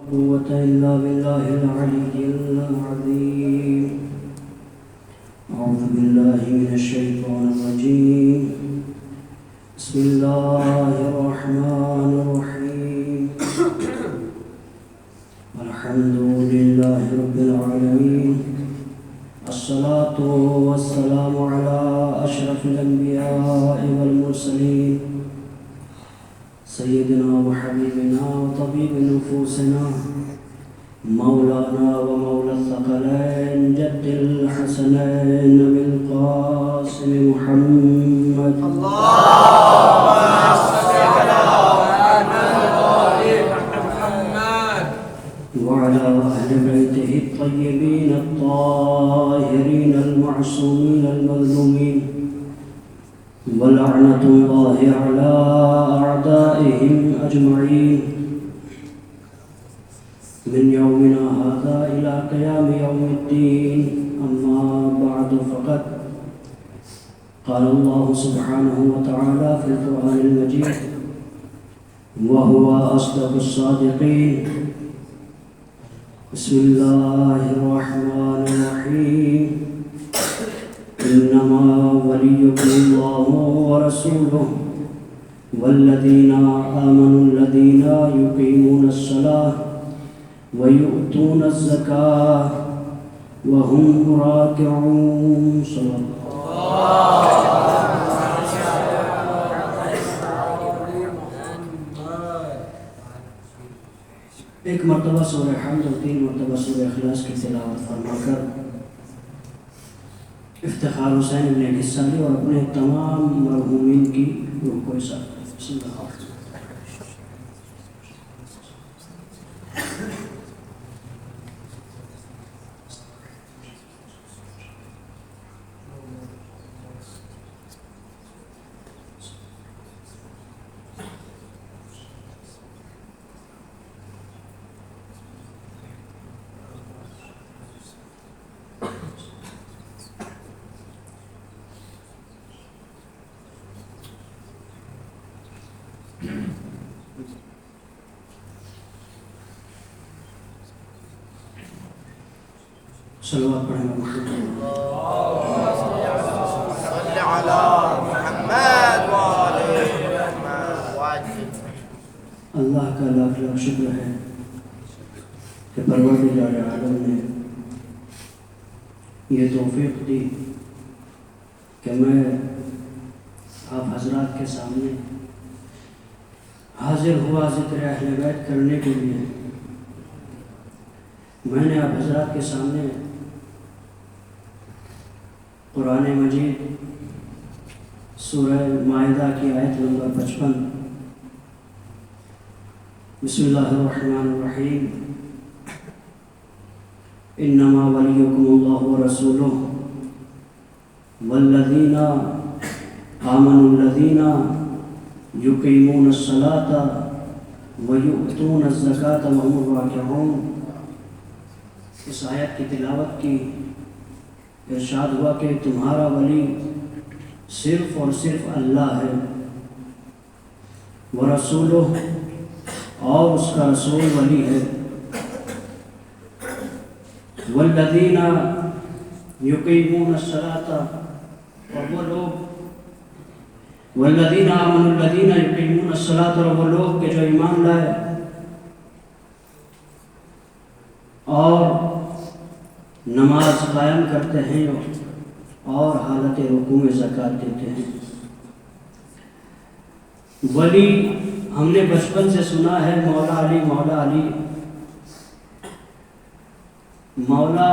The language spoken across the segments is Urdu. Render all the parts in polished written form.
قوة إلا بالله العلي العظيم. أعوذ بالله من الشيطان الرجيم. بسم الله الرحمن الرحيم. الحمد لله رب العالمين. الصلاة والسلام على أشرف الأنبياء والمرسلين سيدنا وحبيبنا وطبيب نفوسنا مولانا ومولى الثقلين جد الحسنين أبي القاسم محمد وعلى أهل بيته الطيبين الطاهرين المعصومين المظلومين ولعنة الله على أعدائهم أجمعين من يومنا هذا إلى قيام يوم الدين. أما بعد فقد قال الله سبحانه وتعالى في القرآن المجيد وهو أصدق الصادقين. بسم الله الرحمن الرحيم. إنما وليكم الله ورسوله والذين آمنوا الذين يقيمون الصلاة ويؤتون الزكاة وهم راكعون. صلى الله. ایک مرتبہ سورہ حمد اور 3 مرتبہ سورہ اخلاص کی تلاوت فرما کر افتخار حسین نے حصہ لیا اور اپنے تمام مرحومین کی روح کو حصہ دیا. بسم اللہ. صلوات پڑھیں محمد صلی علی محمد وآلہ محمد. اللہ کا لاکھ لاکھ شکر ہے کہ پروردگار عالم نے یہ توفیق دی کہ میں آپ حضرات کے سامنے حاضر ہوا ذکر اہل بیت کرنے کے لیے. میں نے آپ حضرات کے سامنے قرآن مجید سورہ مائدہ کی آیت نمبر 55 بسم اللہ الرحمن الرحیم انما ولیکم اللہ ورسولہ والذین آمنوا الذین یقیمون الصلاة ویؤتون الزکاة وهم راکعون. اس آیت کی تلاوت کی ارشاد ہوا کہ تمہارا ولی صرف اور صرف اللہ ہے ورسولہ اور اس کا رسول ولی ہے. والذین یقیمون الصلاۃ اور وہ لوگ والذین آمنوا الذین یقیمون الصلاۃ اور وہ لوگ کہ جو ایمان لائے اور نماز قائم کرتے ہیں اور حالت رکوع میں زکوٰۃ دیتے ہیں. ولی ہم نے بچپن سے سنا ہے مولا علی مولا علی. مولا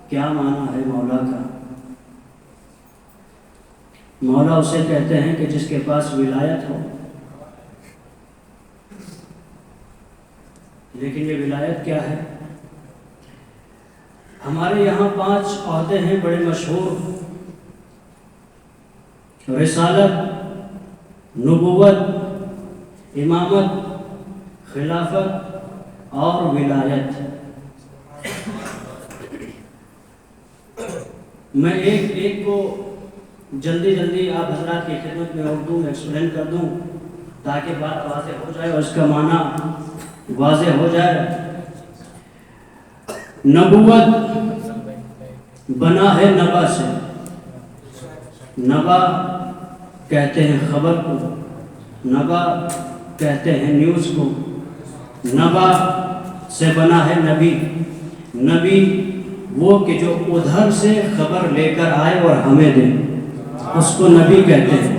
کیا معنی ہے مولا کا؟ مولا اسے کہتے ہیں کہ جس کے پاس ولایت ہو. لیکن یہ ولایت کیا ہے؟ ہمارے یہاں 5 عہدے ہیں بڑے مشہور: رسالت، نبوت، امامت، خلافت اور ولایت. میں ایک کو جلدی آپ حضرات کی خدمت میں اردو میں ایکسپلین کر دوں تاکہ بات واضح ہو جائے اور اس کا معنی واضح ہو جائے. نبوت بنا ہے نبا سے. نبا کہتے ہیں خبر کو، نبا کہتے ہیں نیوز کو. نبا سے بنا ہے نبی. نبی وہ کہ جو ادھر سے خبر لے کر آئے اور ہمیں دے، اس کو نبی کہتے ہیں.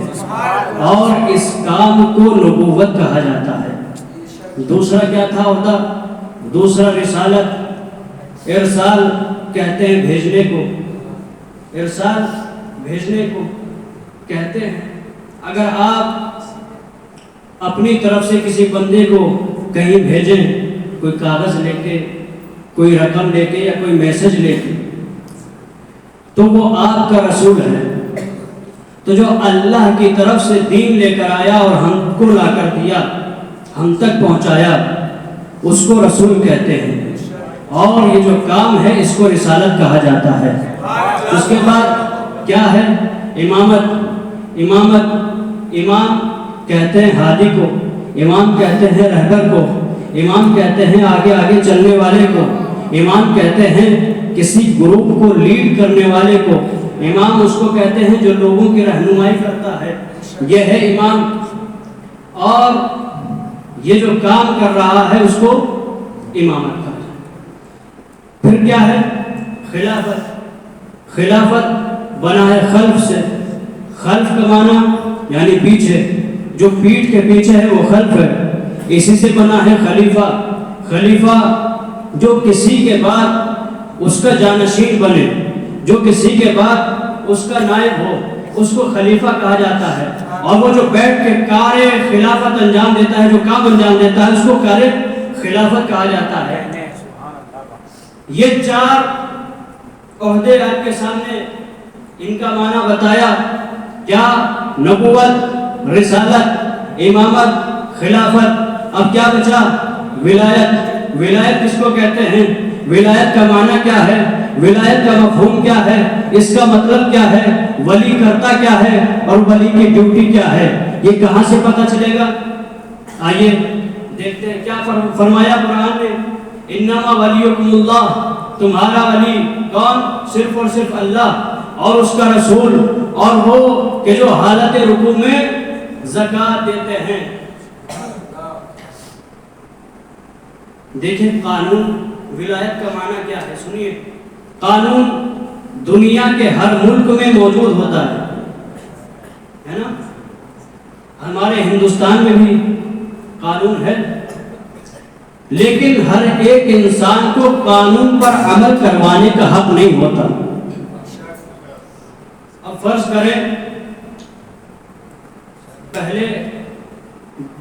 اور اس کام کو نبوت کہا جاتا ہے. دوسرا کیا تھا ہوتا؟ دوسرا رسالت. ارسال کہتے ہیں بھیجنے کو. ارسال بھیجنے کو کہتے ہیں. اگر آپ اپنی طرف سے کسی بندے کو کہیں بھیجیں، کوئی کاغذ لے کے، کوئی رقم لے کے یا کوئی میسج لے کے، تو وہ آپ کا رسول ہے. تو جو اللہ کی طرف سے دین لے کر آیا اور ہم کو لا کر دیا، ہم تک پہنچایا، اس کو رسول کہتے ہیں. اور یہ جو کام ہے اس کو رسالت کہا جاتا ہے. اس کے بعد کیا ہے؟ امامت. امامت، امام کہتے ہیں ہادی کو، امام کہتے ہیں رہبر کو، امام کہتے ہیں آگے آگے چلنے والے کو، امام کہتے ہیں کسی گروپ کو لیڈ کرنے والے کو، امام اس کو کہتے ہیں جو لوگوں کی رہنمائی کرتا ہے. یہ ہے امام. اور یہ جو کام کر رہا ہے اس کو امامت کہا جاتا ہے. پھر کیا ہے؟ خلافت. خلافت بنا ہے خلف سے. خلف کا معنی یعنی پیچھے، جو پیٹھ کے پیچھے ہے وہ خلف ہے. اسی سے بنا ہے خلیفہ. خلیفہ جو کسی کے بعد اس کا جانشین بنے، جو کسی کے بعد اس کا نائب ہو، اس کو خلیفہ کہا جاتا ہے. اور وہ جو بیٹھ کے کار خلافت انجام دیتا ہے، جو کام انجام دیتا ہے، اس کو کار خلافت کہا جاتا ہے. یہ چار عہدے آپ کے سامنے، ان کا معنی بتایا. کیا؟ نبوت، رسالت، امامت، خلافت. اب کیا بچا؟ ولایت. ولایت کس کو کہتے ہیں؟ ولایت کا معنی کیا ہے؟ ولایت کا مفہوم کیا ہے؟ اس کا مطلب کیا ہے؟ ولی کرتا کیا ہے اور ولی کی ڈیوٹی کیا ہے؟ یہ کہاں سے پتہ چلے گا؟ آئیے دیکھتے ہیں کیا فرمایا قرآن نے. انما ولیکم اللہ، تمہارا ولی کون؟ صرف اور صرف اللہ اور اس کا رسول، اور وہ کہ جو حالت رکوع میں زکوٰۃ دیتے ہیں. دیکھیں قانون. ولایت کا معنی کیا ہے؟ سنیے. قانون دنیا کے ہر ملک میں موجود ہوتا ہے نا؟ ہمارے ہندوستان میں بھی قانون ہے، لیکن ہر ایک انسان کو قانون پر عمل کروانے کا حق نہیں ہوتا. اب فرض کریں پہلے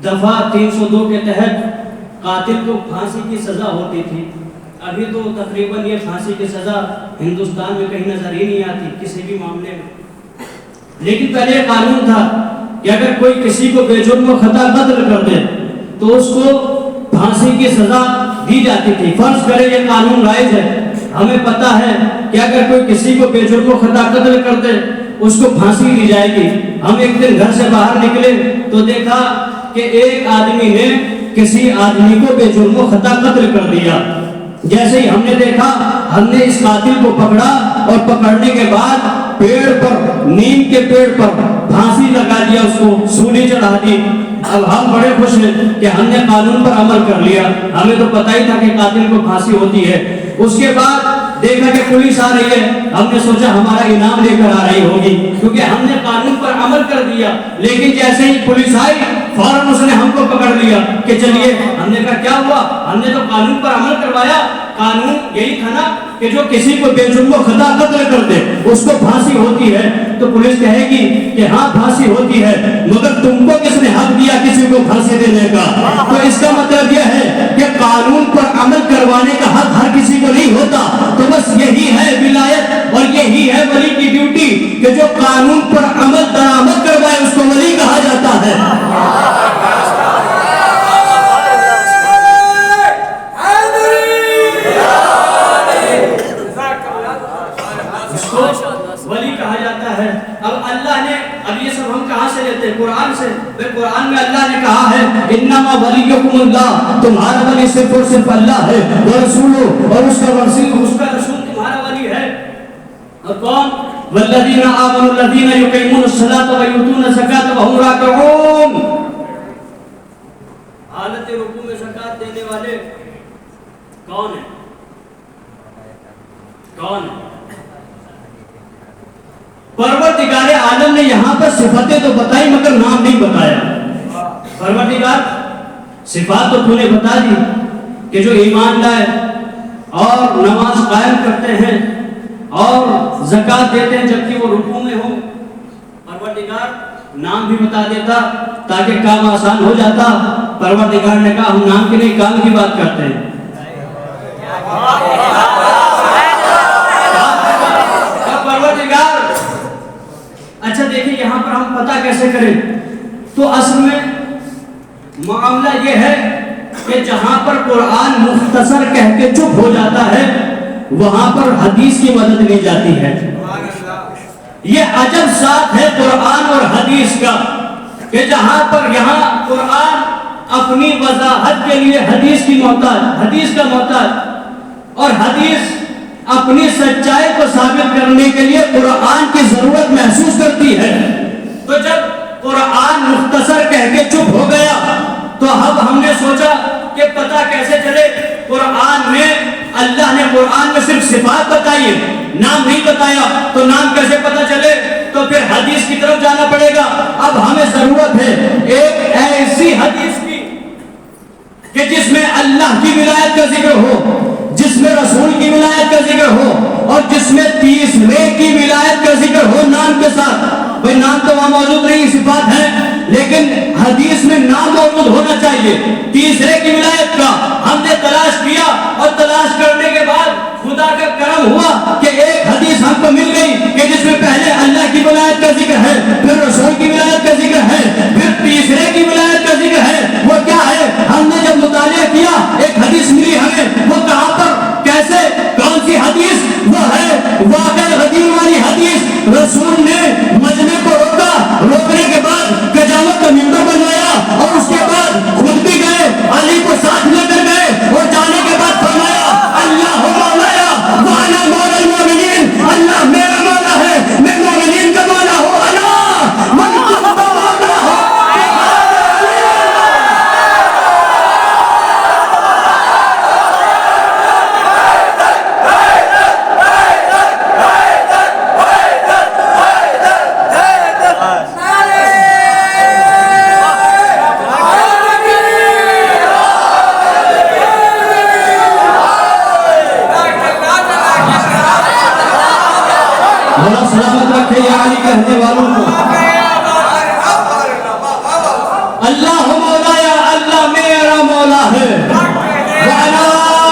دفعہ 302 کے تحت قاتل کو پھانسی کی سزا ہوتی تھی. ابھی تو تقریباً یہ پھانسی کی سزا ہندوستان میں کہیں نظر ہی نہیں آتی کسی بھی معاملے میں. لیکن پہلے یہ قانون تھا کہ اگر کوئی کسی کو بے جرم و خطا قتل کر دے تو اس کو پھانسی کی سزا دی جاتی تھی. فرض کرے یہ قانون رائج ہے، ہمیں پتہ ہے کہ اگر کوئی کسی کو بے جرم و خطا قتل کر دے اس کو پھانسی دی جائے گی. ہم ایک دن گھر سے باہر نکلے تو دیکھا کہ ایک آدمی نے کسی آدمی کو بے جرم و خطا قتل کر دیا. جیسے ہی ہم نے دیکھا، ہم نے اس قاتل کو پکڑا اور پکڑنے کے بعد پیڑ پر، نیم کے پیڑ پر پھانسی لگا دیا، اس کو سولی چڑھا دی. اب ہم بڑے خوش ہیں کہ ہم نے قانون پر عمل کر لیا. ہمیں تو پتہ ہی تھا کہ قاتل کو پھانسی ہوتی ہے. اس کے بعد دیکھا کہ پولیس آ رہی ہے، ہم نے سوچا ہمارا انعام لے کر آ رہی ہوگی کیونکہ ہم نے قانون پر عمل کر دیا. لیکن جیسے ہی پولیس آئی فوراً اس نے ہم کو پکڑ لیا کہ چلیے. ہم نے کہا کیا ہوا؟ ہم نے تو قانون پر عمل کروایا. قانون یہی تھا نا کہ جو کسی کو بے جرم و خطا قتل کر دے اس کو پھانسی ہوتی ہے. تو پولیس کہے گی کہ ہاں پھانسی ہوتی ہے، مگر تم کو کس نے حق دیا کسی کو پھانسی دینے کا؟ تو اس کا مطلب یہ ہے کہ قانون پر عمل کروانے کا حق ہر کسی کو نہیں ہوتا. تو بس یہی ہے ولایت اور یہی ہے ولی کی ڈیوٹی کہ جو قانون پر عمل درآمد کروائے اس کو ولی کہا جاتا ہے. ولی کہا جاتا ہے. اب اللہ نے، اب یہ سب ہم کہاں سے لیتے ہیں؟ قرآن سے سے؟ پھر قرآن میں اللہ نے کہا ہے انما ولیکم اللہ، تمہارا ولی صرف اور صرف اللہ ہے، ورسول، اور اس کا رسول تمہارا ولی ہے۔ اور کون؟ والذین آمنوا الذین یقیمون الصلاۃ ویؤتون الزکاۃ وهم راکعون، حالت رکوع میں زکات دینے والے کون ہیں؟ کون ہیں؟ پروردگار عالم نے یہاں پر صفتیں تو بتائی مگر نام نہیں بتایا۔ پروردگار صفات تو تو نے بتا دی کہ جو ایمان لائے اور نماز قائم کرتے ہیں اور زکات دیتے ہیں جبکہ وہ رکوع میں ہوں۔ پروردگار نام بھی بتا دیتا تاکہ کام آسان ہو جاتا۔ پروردگار نے کہا ہم نام کے نہیں کام کی بات کرتے ہیں۔ پروردگار اچھا دیکھیں یہاں پر ہم پتہ کیسے کریں؟ تو اصل میں معاملہ یہ ہے کہ جہاں پر قرآن مختصر کہہ کے چپ ہو جاتا ہے وہاں پر حدیث کی مدد لی جاتی ہے۔ یہ عجب ساتھ ہے قرآن اور حدیث کا کہ جہاں پر یہاں قرآن اپنی وضاحت کے لیے حدیث کا محتاج اور حدیث اپنی سچائی کو ثابت کرنے کے لیے قرآن کی ضرورت محسوس کرتی ہے۔ تو جب قرآن مختصر کہہ کے چپ ہو گیا تو اب ہم نے سوچا کہ پتہ کیسے چلے؟ قرآن میں اللہ نے قرآن میں صرف صفات بتائی ہے، نام نہیں بتایا، تو نام کیسے پتہ چلے؟ تو پھر حدیث کی طرف جانا پڑے گا۔ اب ہمیں ضرورت ہے ایک ایسی حدیث کی کہ جس میں اللہ کی ولایت کا ذکر ہو، جس میں رسول کی ولایت کا ذکر ہو اور جس میں تیسرے کی ولایت کا ذکر ہو نام کے ساتھ۔ بھئی نام تو وہاں موجود نہیں، صفات ہیں، لیکن حدیث میں نام موجود ہونا چاہیے تیسرے کی ولایت کا۔ ہم نے تلاش کیا اور تلاش کرنے کے بعد خدا کا کرم ہوا کہ ایک حدیث ہم کو مل گئی کہ جس میں پہلے اللہ کی ولایت کا ذکر ہے، پھر رسول کی ولایت کا ذکر ہے، پھر تیسرے کی ولایت کا ذکر ہے۔ وہ کیا ہے؟ ہم نے جب مطالعہ کیا ایک حدیث ملی ہمیں، وہ کہاں پر، کیسے، کون سی حدیث؟ وہ ہے واقع غدیر والی حدیث۔ رسول نے مجمع کو روکا، روکنے کے بعد قیامت کا منبر بنوایا اور اس کے بعد خود بھی گئے، علی کو ساتھ لے کر گئے اور جانے کے بعد فرمایا اللہ مولایا وانا مولا المؤمنین، اللہ میرا مولا ہے، میں مومنین کا مولا ہوں، اللہ من کنت مولا ہوں۔ بڑا سلامت رکھے یا علی کہنے والوں کو۔ اللہ مولا یا اللہ میرا مولا ہے، وانا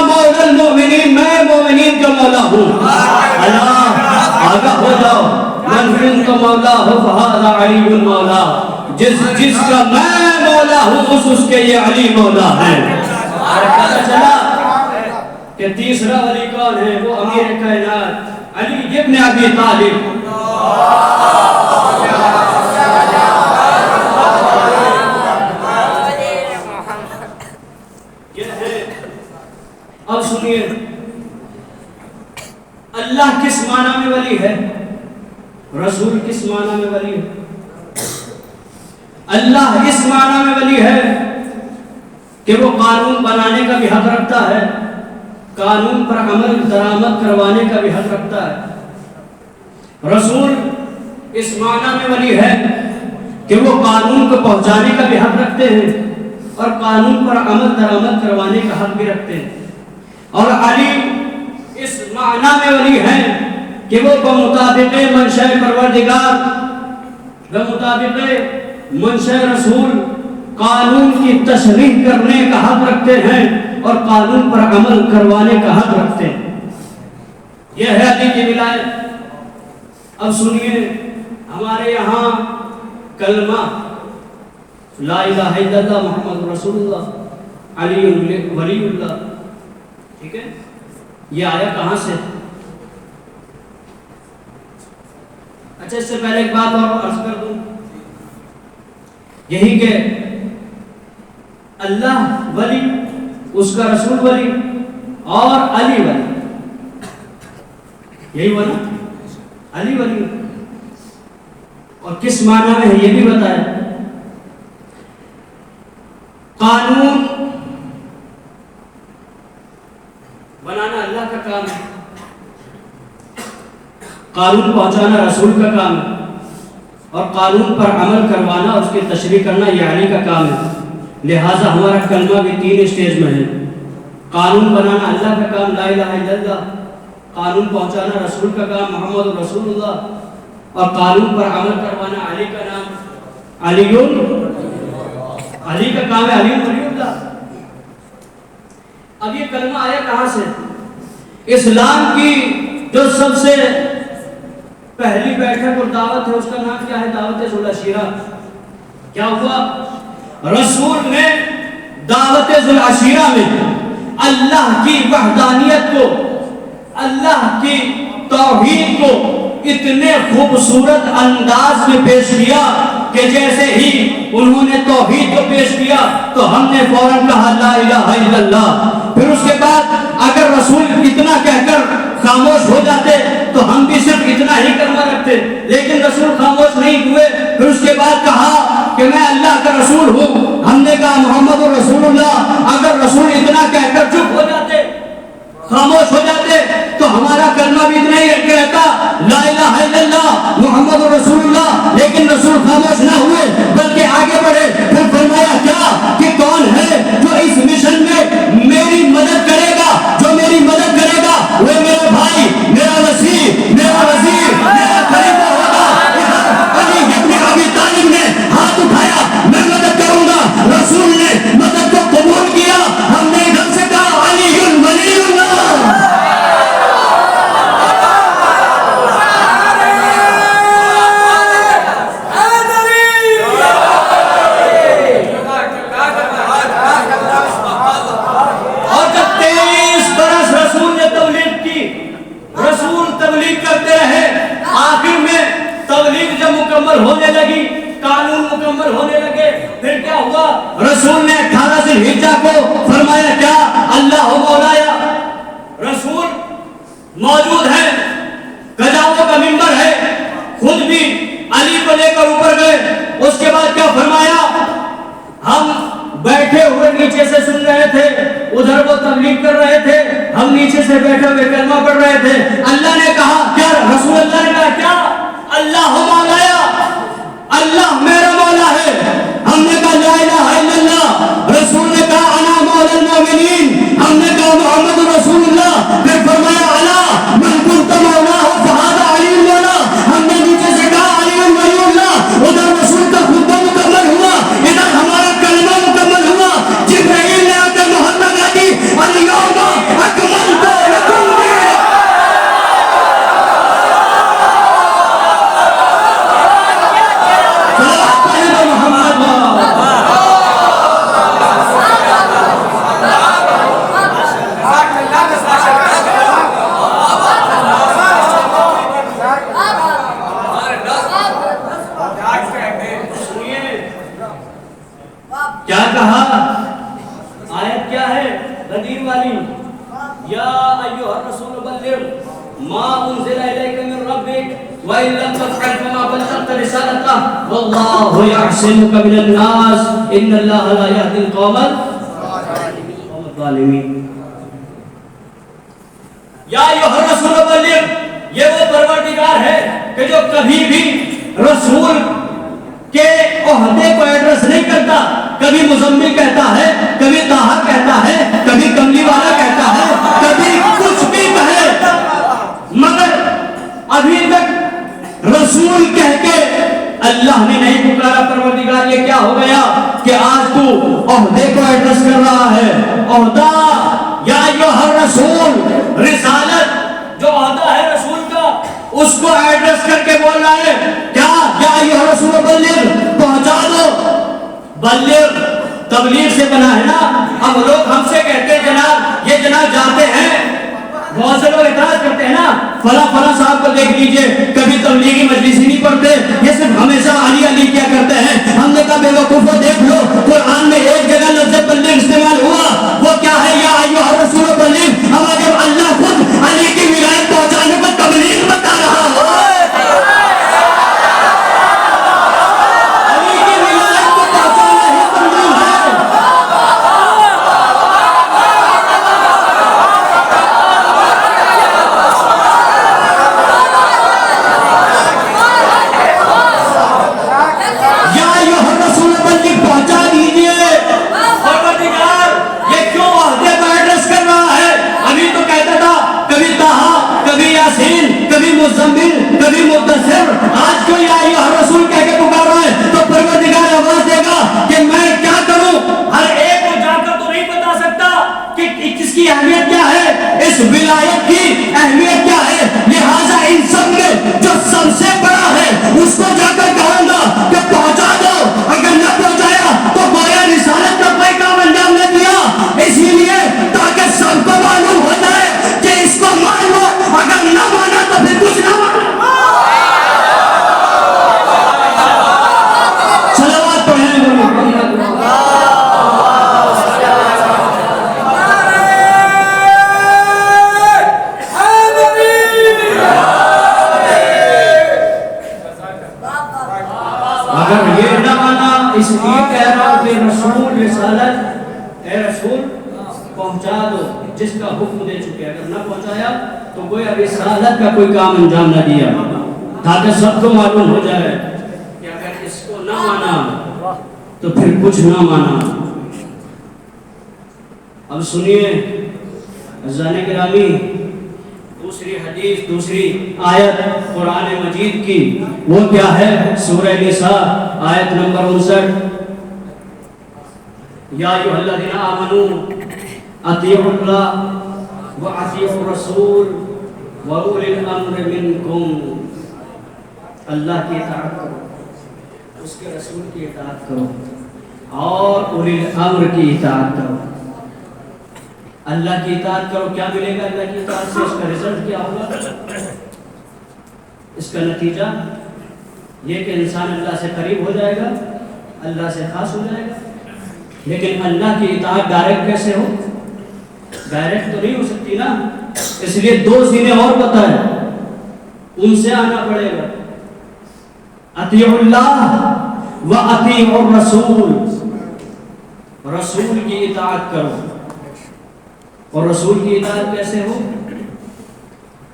مولا المؤمنین، میں مومنین کا مولا ہوں۔ اللہ آگاہ ہو جاؤ، من کنت مولا ہو فہذا علی المولا، جس کا میں مولا ہوں اس کے یہ علی مولا ہے۔ اور پتہ چلا کہ تیسرا ولی کون ہے؟ وہ امیر کائنات علی ابن ابی طالب۔ اب سنیے اللہ کس معنی میں ولی ہے، رسول کس معنی میں ولی ہے؟ اللہ اس معنی میں ولی ہے کہ وہ قانون بنانے کا بھی حق رکھتا ہے، قانون پر عمل درآمد کروانے کا بھی حق رکھتا ہے۔ رسول اس معنی میں ولی ہے کہ وہ قانون کو پہنچانے کا بھی حق رکھتے ہیں اور قانون پر عمل درآمد کروانے کا حق بھی رکھتے ہیں۔ اور علی اس معنی میں ولی ہے کہ وہ بمطابق منشاء پروردگار، بمطابق منشاء رسول قانون کی تشریح کرنے کا حق رکھتے ہیں اور قانون پر عمل کروانے کا حق رکھتے ہیں۔ یہ ہے علی کی ولایت۔ اب سنیے ہمارے یہاں کلمہ لا الہ الا اللہ محمد رسول اللہ علی ولی اللہ، ٹھیک ہے، یہ آیا کہاں سے؟ اچھا اس سے پہلے ایک بات اور عرض کر دوں یہی کہ اللہ ولی، اس کا رسول ولی اور علی ولی، یہی ہوا نا، علی ولی. اور کس معنی میں ہے یہ بھی بتایا. قانون بنانا اللہ کا کام ہے، قانون پہنچانا رسول کا کام ہے، اور قانون پر عمل کروانا، اس کی تشریح کرنا یہ علی کا کام ہے. لہٰذا ہمارا کلمہ بھی 3 اسٹیج میں ہے. قانون بنانا اللہ کا کام لا الہ الا اللہ، قانون پہنچانا رسول کا کام محمد رسول اللہ، اور قانون پر عمل کروانا علی کا نام علی کا کام ہے، علی ولی اللہ. اب یہ کلمہ آیا کہاں سے؟ اسلام کی جو سب سے پہلی بیٹھک اور دعوت ہے اس کا نام کیا ہے؟ دعوت ذو العشیرہ. کیا ہوا؟ رسول نے دعوت ذو العشیرہ میں اللہ کی وحدانیت کو، اللہ کی توحید کو اتنے خوبصورت انداز میں پیش کیا کہ جیسے ہی انہوں نے توحید کو پیش کیا تو ہم نے فوراً کہا لا الہ الا اللہ. پھر اس کے بعد اگر رسول اتنا کہہ کر خاموش ہو جاتے تو ہم بھی صرف اتنا ہی کلمہ رکھتے، لیکن رسول خاموش نہیں ہوئے. پھر اس کے بعد کہا کہ میں اللہ کا رسول ہوں. ہم نے کہا محمد رسول اللہ. اگر رسول اتنا کہہ کر چپ ہو جاتے، خاموش ہو جاتے تو ہمارا کلمہ بھی اتنا ہی رہتا لا الہ الا اللہ محمد رسول اللہ. لیکن رسول خاموش نہ ہوئے بلکہ آگے بڑھے. پھر فرمایا کیا کہ کون ہے جو اس مشن میں میری مدد کرے گا؟ جو میری مدد کرے گا وہ میرا بھائی، میرا وزیر، میرا خلیفہ ہوگا. علی ابن ابی طالب نے ہاتھ اٹھایا، میں مدد کروں گا. رسول نے مدد کو قبول کیا. ہم نے ادھر سے کہا علی ولی اللہ. ہونے لگی، قانون مکمل ہونے لگے. پھر کیا ہوا؟ رسول نے 18 ذی الحجہ کو فرمایا کیا اللہ مولایا. رسول موجود ہے، گجاؤں کا منبر ہے، خود بھی علی کو لے کر اوپر گئے. اس کے بعد کیا فرمایا؟ ہم بیٹھے ہوئے نیچے سے سن رہے تھے، ادھر وہ تبلیغ کر رہے تھے، ہم نیچے سے بیٹھے ہوئے کلمہ پڑھ رہے تھے. اللہ نے کہا کیا؟ رسول اللہ نے کہا کیا اللہ مولایا، اللہ میرا مولا ہے. ہم نے کہا لا الہ الا اللہ. رسول نے کہا انا مولا المؤمنین. ہم نے کہا محمد رسول اللہ. پھر فرمایا الا من کنت مولا فہذا علی مولا. ہم نے نیچے سے کہا علی ولی اللہ. ادھر رسول کا خطبہ مکمل ہوا، ادھر ہمارا کلمہ مکمل ہوا. جبرائیل نے آ کر محمد علی الیوم اکملت لکم کیا کہا؟ آیت کیا ہے غدیر والی؟ یا ایھا الرسول بلغ ما انزل الیک من ربک وان لم تفعل فما بلغت رسالتہ واللہ یعصمک من الناس ان اللہ لا یہدی القوم الظالمین. یا ایھا الرسول بلغ، یہ وہ پروردگار ہے کہ جو کبھی بھی رسول کے عہدے کو ایڈریس نہیں کرتا. کبھی مزمل کہتا ہے، کبھی طاہر کہتا ہے، کبھی کملی والا کہتا ہے، کبھی کچھ بھی کہے، مگر ابھی تک رسول کہہ کے اللہ نے نہیں پکارا. پروردگار یہ کیا ہو گیا کہ آج تو عہدے کو ایڈریس کر رہا ہے. عہدہ یا ایھا الرسول، رسالت جو عہدہ ہے رسول کا اس کو ایڈریس کر کے بول رہا ہے کیا یا ایھا الرسول بلغ، پہنچا دو. بلغ تبلیغ سے بنا ہے نا. اب لوگ ہم سے کہتے ہیں جناب یہ جناب جاتے ہیں، بہت سے لوگ اعتراض کرتے ہیں نا فلاں فلاں صاحب کو دیکھ لیجئے کبھی تبلیغی مجلس ہی نہیں پڑھتے، یہ صرف ہمیشہ علی علی کیا کرتے ہیں. ہم نے کہا بے وقوف اس ولایت کی اہمیت کیا ہے. لہٰذا ان سب میں جو سب سے بڑا ہے اس کو جا کر کہوں گا کہ پہنچا دو. اگر نہ پہنچایا تو گویا رسالت کا کوئی کام انجام نہ دیا. اسی لیے تاکہ سب کو معلوم ہو جائے کہ اس کو مان لو, اگر نہ مانا تو پھر کچھ نہ مانا. صلوات پڑھیں گے محمد. اگر یہ نہ مانا, اس لیے کہہ رہا ہوں کہ رسول رسالت, اے رسول پہنچا دو جس کا حکم دے چکے. اگر نہ پہنچایا تو گویا رسالت کا کوئی کام انجام نہ دیا, تاکہ سب کو معلوم ہو جائے کہ اگر اس کو نہ مانا تو پھر کچھ نہ مانا. اب سنیے عزیزان گرامی, دوسری حدیث, دوسری آیت قرآن مجید کی, وہ کیا ہے؟ سورہ نساء آیت نمبر 59. یا ایھا الذین آمنوا اطیعوا اللہ واطیعوا الرسول واولی الامر منکم. اللہ کی اطاعت کرو, اس کے رسول کی اطاعت کرو, اور اولی الامر کی اطاعت کرو. اللہ کی اطاعت کرو, کیا ملے گا اللہ کی اطاعت سے؟ اس کا رزلٹ کیا ہوگا؟ اس کا نتیجہ یہ کہ انسان اللہ سے قریب ہو جائے گا, اللہ سے خاص ہو جائے گا. لیکن اللہ کی اطاعت ڈائریکٹ کیسے ہو؟ ڈائریکٹ تو نہیں ہو سکتی نا. اس لیے دو سینے اور بتائے, ان سے آنا پڑے گا. اطیعوا اللہ و اطیعوا الرسول, رسول کی اطاعت کرو. اور رسول کی اطاعت کیسے ہو؟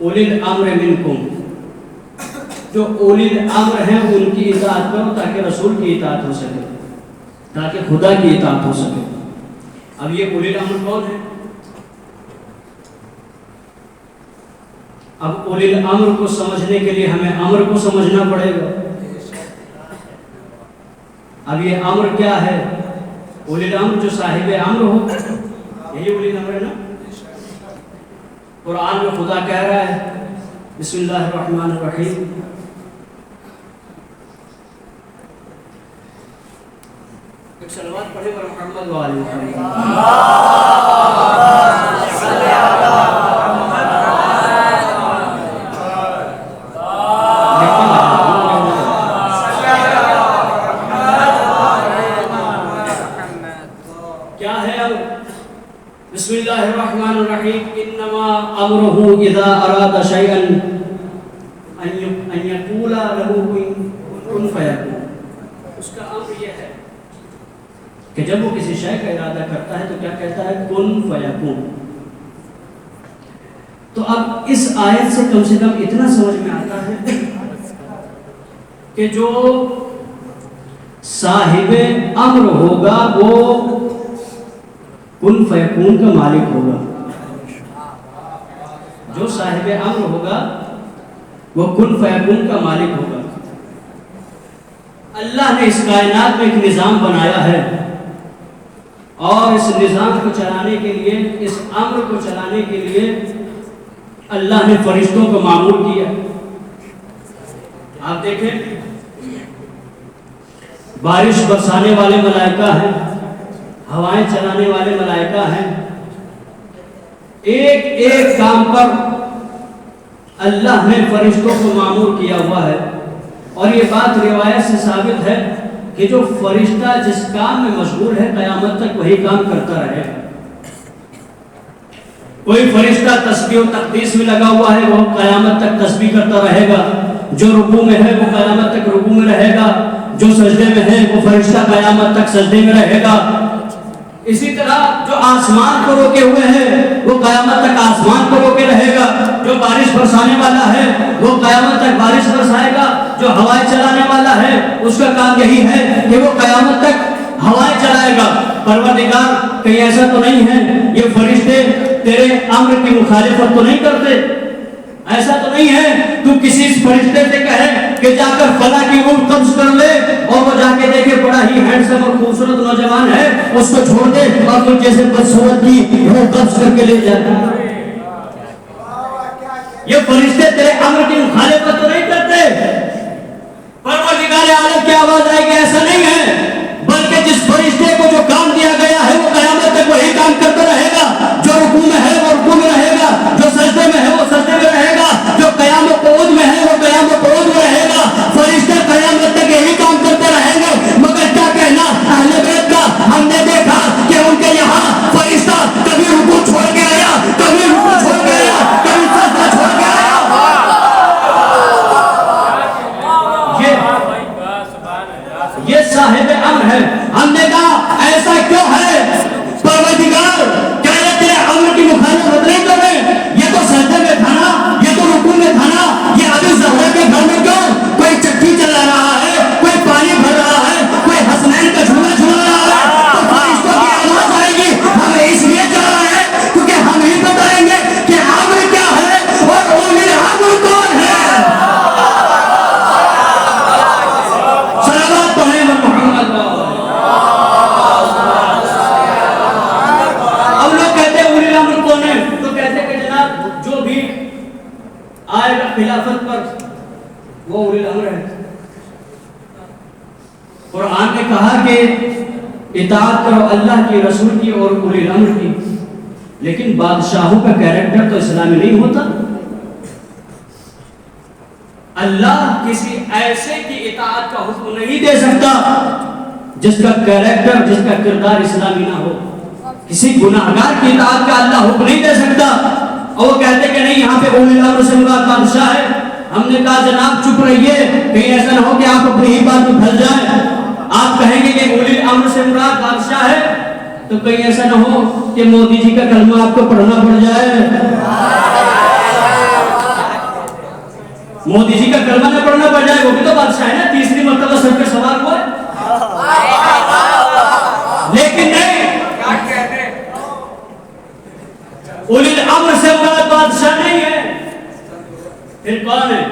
اولی الامر منکم, جو اولی الامر ہیں ان کی اطاعت کرو تاکہ رسول کی اطاعت ہو سکے, تاکہ خدا کی اطاعت ہو سکے. اب یہ اولی الامر کون ہے؟ اب اولی الامر کو سمجھنے کے لیے ہمیں امر کو سمجھنا پڑے گا. اب یہ امر کیا ہے؟ اولی الامر جو صاحب امر ہو, یہی اولی الامر ہے نا. قرآن میں خدا کہہ رہا ہے بسم اللہ الرحمن الرحیم, ایک صلوات پڑھے پر محمد و آل محمد. کیا ہے اب؟ بسم اللہ الرحمن الرحیم. انما امرہ اذا اراد شیئا ان یقول له کن فیکون. اس کا امر یہ ہے کہ جب وہ کسی شے کا ارادہ کرتا ہے تو کیا کہتا ہے؟ کن فیکون. تو اب اس آیت سے کم اتنا سمجھ میں آتا ہے کہ جو صاحب امر ہوگا وہ کن فیکون کا مالک ہوگا. جو صاحب امر ہوگا وہ کن فیکون کا مالک ہوگا. اللہ نے اس کائنات میں ایک نظام بنایا ہے, اور اس نظام کو چلانے کے لیے, اس امر کو چلانے کے لیے اللہ نے فرشتوں کو معمور کیا. آپ دیکھیں, بارش برسانے والے ملائکہ ہیں, ہوائیں چلانے والے ملائکہ ہیں. ایک ایک کام پر اللہ نے فرشتوں کو معمور کیا ہوا ہے. اور یہ بات روایت سے ثابت ہے کہ جو فرشتہ جس کام میں مشغول ہے قیامت تک وہی کام کرتا رہے. کوئی فرشتہ تسبیح و تقدیس میں لگا ہوا ہے, وہ قیامت تک تسبیح کرتا رہے گا. جو رکوع میں ہے وہ قیامت تک رکوع میں رہے گا. جو سجدے میں ہے وہ فرشتہ قیامت تک سجدے میں رہے گا. اسی طرح جو آسمان کو روکے ہوئے ہیں وہ قیامت تک آسمان کو روکے رہے گا. جو بارش برسانے والا ہے وہ قیامت تک بارش برسائے گا. جو ہوائیں چلانے والا ہے اس کا کام یہی ہے کہ وہ قیامت تک ہوائیں چلائے گا. پروردگار کہیں ایسا تو نہیں ہے یہ فرشتے تیرے امر کی مخالفت تو نہیں کرتے؟ ایسا تو نہیں ہے تو کسی فرشتے سے کہے کہ جا کر فلاں کی اونٹ قبض کر لے, اور وہ جا کے دیکھے بڑا ہی ہینڈسم اور خوبصورت نوجوان ہے, اس کو چھوڑ دے اور تو جیسے بدصورت کی وہ قبض کر کے لے جاتا ہے. یہ فرشتے تیرے امر کی مخالفت تو نہیں کرتے. پروردگار عالم کی آواز آئے گی ایسا نہیں ہے، بلکہ جس فرشتے کو جو کام دیا گیا ہے وہ قیامت تک وہی کام کرتا رہے گا. جو رکوع میں ہے وہ رکوع میں رہے گا، جو سجدے میں ہے وہ سجدے میں رہے گا، جو قیام و قعود میں ہے وہ قیام و قعود میں رہے گا. فرشتے قیامت تک یہی کام کرتے رہیں گے. مگر کیا کہنا اہل بیت کا، ہم نے دیکھا کہ ان کے یہاں فرشتہ کبھی رکوع چھوڑ کے آیا، کبھی رکوع چھوڑ کے آیا، کبھی سجدہ چھوڑ کے آیا. یہ صاحب امر ہے. ہم نے کہا ایسا کیوں ہے پروردگار؟ کیا یہ تیرے امر کی مخالفت نہیں کر رہے؟ یہ تو سجدے میں تھا نا، یہ تو رکوع میں تھا نا. یہ ابھی زہرا کے گھر میں کیوں کوئی چکی چلا رہا ہے، کوئی پانی بھر رہا ہے، کوئی حسنین کا جھولا جھولا رہا ہے؟ تو فرشتوں کی آواز آئے گی. ہم اس لیے چل رہے ہیں کیونکہ ہم ہی بتائیں گے کہ امر کیا ہے اور اولی الامر کون ہے. صلوات پڑھیں محمد. اب لوگ کہتے ہیں اولی الامر کون ہے، تو کہتے ہیں کہ جناب جو بھی آئے گا خلافت پر وہ اولی الامر ہے. قرآن نے کہا کہ اطاعت کرو اللہ کی، رسول کی اور اولی الامر کی. لیکن بادشاہوں کا کیریکٹر تو اسلامی نہیں ہوتا. اللہ کسی ایسے کی اطاعت کا حکم نہیں دے سکتا جس کا کیریکٹر، جس کا کردار اسلامی نہ ہو. کسی گناہگار کی اطاعت کا اللہ حکم نہیں دے سکتا. اور وہ کہتے کہ نہیں یہاں پہ اولی الامر سے مراد بادشاہ ہے. ہم نے کہا جناب چپ رہیے، کہیں ایسا نہ ہو کہ آپ اپنی ہی بات میں پھنس جائیں. آپ کہیں گے کہ اولی الامر سے مراد بادشاہ ہے تو کہیں ایسا نہ ہو کہ مودی جی کا کلمہ آپ کو پڑھنا پڑ جائے. مودی جی کا کلمہ نہ پڑھنا پڑ جائے، وہ بھی تو بادشاہ ہے نا، تیسری مرتبہ سر پہ سوار ہوا ہے. لیکن نہیں، اولی الامر سے مراد بادشاہ نہیں ہے. پھر کون ہے؟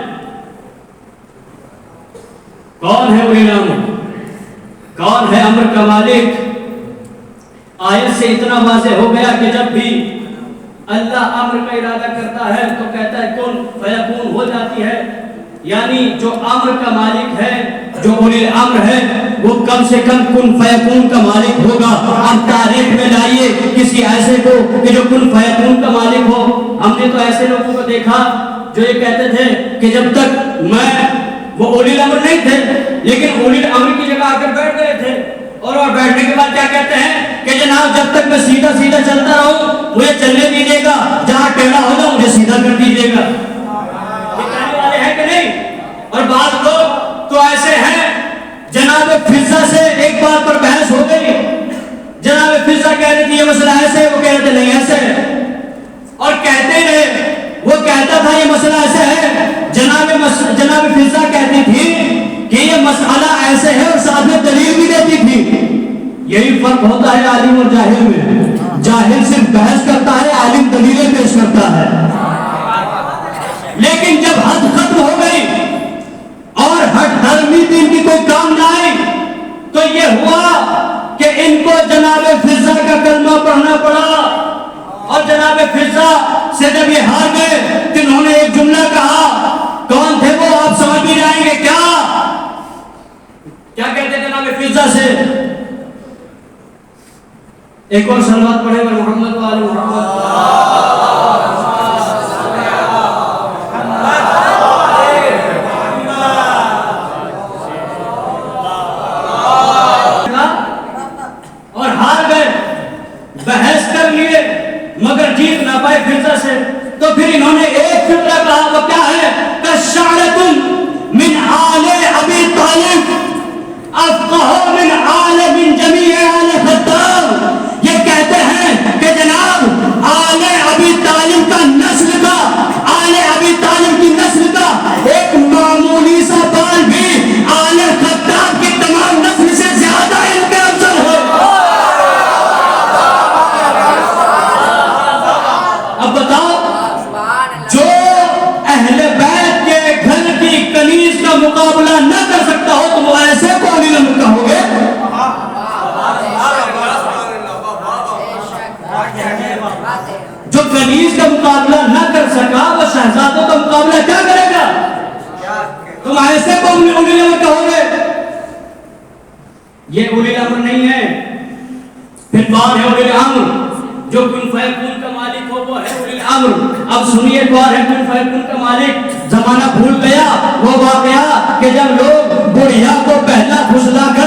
کون ہے اولی الامر؟ کون ہے امر کا مالک؟ آیت سے اتنا واضح ہو گیا کہ جب بھی اللہ امر کا ارادہ کرتا ہے تو کہتا ہے کن فیکون، ہو جاتی ہے. یعنی جو امر کا مالک ہے، جو اولی الامر ہے، وہ کم سے کم کن فیکون کا مالک ہوگا. ہم تاریخ میں لائیے کسی ایسے کو کہ جو کن فیکون کا مالک ہو. ہم نے تو ایسے لوگوں کو دیکھا جو یہ کہتے تھے کہ جب تک میں، وہ اولی الامر نہیں تھے لیکن اولی الامر کی جگہ آ کر بیٹھ گئے تھے. اور بیٹھنے کے بعد کیا کہتے ہیں کہ جناب جب تک میں سیدھا سیدھا چلتا رہوں مجھے چلنے دیجیے گا، جہاں ٹیڑھا ہوگا مجھے سیدھا کر دیجیے گا. یہ کہنے والے ہیں کہ نہیں؟ اور بعض لوگ تو ایسے ہیں، جناب فضا سے ایک بات پر بحث ہو گئی. جناب فضا کہہ رہی تھی یہ مسئلہ ایسے ہے، وہ کہہ رہے تھے نہیں ایسے ہے، اور کہتے رہے. وہ کہتا تھا یہ مسئلہ ایسے ہے، جناب فضا کہتی تھی کہ یہ مسئلہ ایسے ہے اور ساتھ میں دلیل بھی دیتی تھی. یہی فرق ہوتا ہے عالم اور جاہل میں. جاہل صرف بحث کرتا ہے، عالم دلیلیں پیش کرتا ہے. لیکن جب حد ختم ہو گئی اور ہٹ دھرمی دین کی کوئی کام نہ آئی تو یہ ہوا کہ ان کو جناب فضا کا کلمہ پڑھنا پڑا. اور جناب فضا سے جب یہ ہار گئے تو انہوں نے ایک جملہ کہا. کون تھے وہ؟ آپ سمجھ بھی جائیں گے. کیا کہتے جناب فضا سے؟ ایک اور صلوات پڑھے گا محمد و آل محمد. اور ہار گئے، بحث کر لیے مگر جیت نہ پائے فضا سے. تو پھر انہوں نے ایک جملہ کہا، وہ کیا ہے؟ کشعرۃ من آل ابی طالب افقہ من عالم جمیع آل خطاب. یہ کہتے ہیں کہ جناب آل ابی طالب کا نسل کا، آل ابی طالب کی نسل کا ایک معمولی سا بال بھی آل خطاب کی تمام نسل سے زیادہ ان کے افضل ہے. اب بتاؤ، جو اہل بیت کے گھر کی کنیز کا مقابلہ نہ کر سکتا ہو تو وہ ایسے کو اولی الامر کہو گے؟ جو کنیز کا مقابلہ نہ کر سکا وہ شہزادوں کا یہ اولی الامر نہیں ہے. پھر کون ہے اولی الامر؟ جو کن فیکون کا مالک ہو وہ ہے اولی الامر. اب سنیے کون ہے کن فیکون کا مالک. زمانہ بھول گیا وہ واقعہ کہ جب لوگ بڑھیا کو پہلا پھسلا کر